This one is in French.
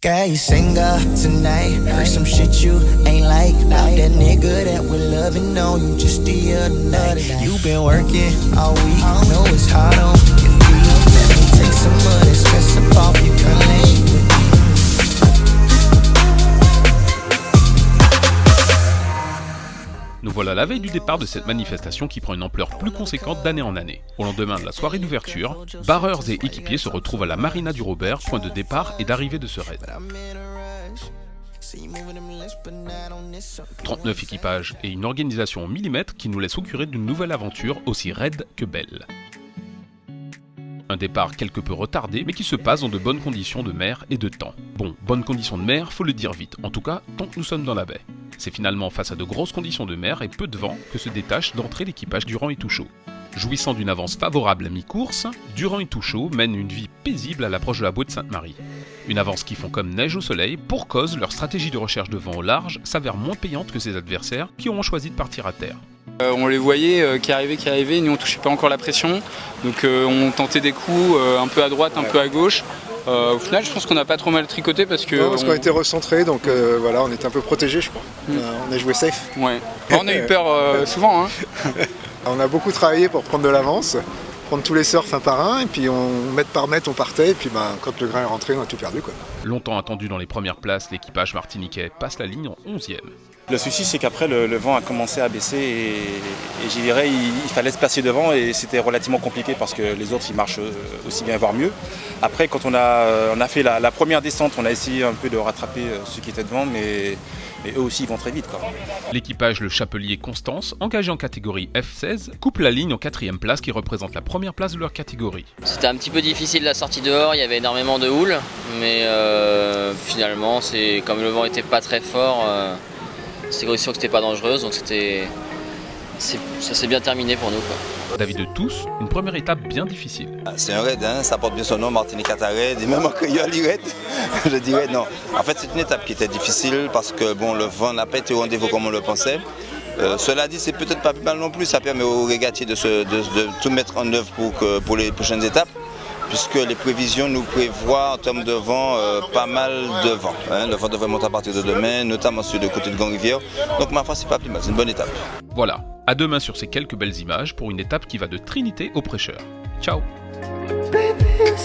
Got you single tonight, heard some shit you ain't like. About that nigga that we're loving, no, you just the other night. You been working all week, I know it's hard on your feet. Let me take some of this stress up off you, come lay with me. Nous voilà la veille du départ de cette manifestation qui prend une ampleur plus conséquente d'année en année. Au lendemain de la soirée d'ouverture, barreurs et équipiers se retrouvent à la marina du Robert, point de départ et d'arrivée de ce raid. 39 équipages et une organisation au millimètre qui nous laisse augurer d'une nouvelle aventure aussi raide que belle. Un départ quelque peu retardé, mais qui se passe dans de bonnes conditions de mer et de temps. Bon, bonnes conditions de mer, faut le dire vite, en tout cas, tant que nous sommes dans la baie. C'est finalement face à de grosses conditions de mer et peu de vent que se détache d'entrée l'équipage Durand et Touchot. Jouissant d'une avance favorable à mi-course, Durand et Touchot mènent une vie paisible à l'approche de la bouée de Sainte-Marie. Une avance qui font comme neige au soleil, pour cause leur stratégie de recherche de vent au large s'avère moins payante que ses adversaires qui auront choisi de partir à terre. On les voyait qui arrivaient, nous on touchait pas encore la pression, donc on tentait des coups un peu à droite, un peu à gauche. Au final, je pense qu'on n'a pas trop mal tricoté parce que. Non, parce qu'on était recentré, donc voilà, on était un peu protégé, je crois. On a joué safe. Ouais. On a eu peur souvent. Hein. On a beaucoup travaillé pour prendre de l'avance, prendre tous les surfs un par un, et puis mètre par mètre on partait, et puis quand le grain est rentré, on a tout perdu, quoi. Longtemps attendu dans les premières places, l'équipage martiniquais passe la ligne en 11e. Le souci, c'est qu'après, le vent a commencé à baisser et je dirais il fallait se placer devant et c'était relativement compliqué parce que les autres, ils marchent aussi bien, voire mieux. Après, quand on a fait la première descente, on a essayé un peu de rattraper ceux qui étaient devant, mais eux aussi, ils vont très vite, quoi. L'équipage Le Chapelier Constance, engagé en catégorie F16, coupe la ligne en 4e place qui représente la première place de leur catégorie. C'était un petit peu difficile la sortie dehors, il y avait énormément de houle, mais finalement, comme le vent n'était pas très fort, c'était sûr que c'était pas dangereuse, donc ça s'est bien terminé pour nous, quoi. David de Tous, une première étape bien difficile. C'est un raid, hein, ça porte bien son nom, Martinique à raid, et même en créole, il raid. Je dirais non. En fait, c'est une étape qui était difficile parce que bon, le vent n'a pas été au rendez-vous comme on le pensait. Cela dit, c'est peut-être pas plus mal non plus, ça permet aux régatiers de tout mettre en œuvre pour les prochaines étapes, puisque les prévisions nous prévoient en termes de vent pas mal de vent. Hein. Le vent devrait monter à partir de demain, notamment sur le côté de Grand-Rivière. Donc ma foi, c'est pas plus mal, c'est une bonne étape. Voilà, à demain sur ces quelques belles images pour une étape qui va de Trinité au Prêcheur. Ciao. Baby,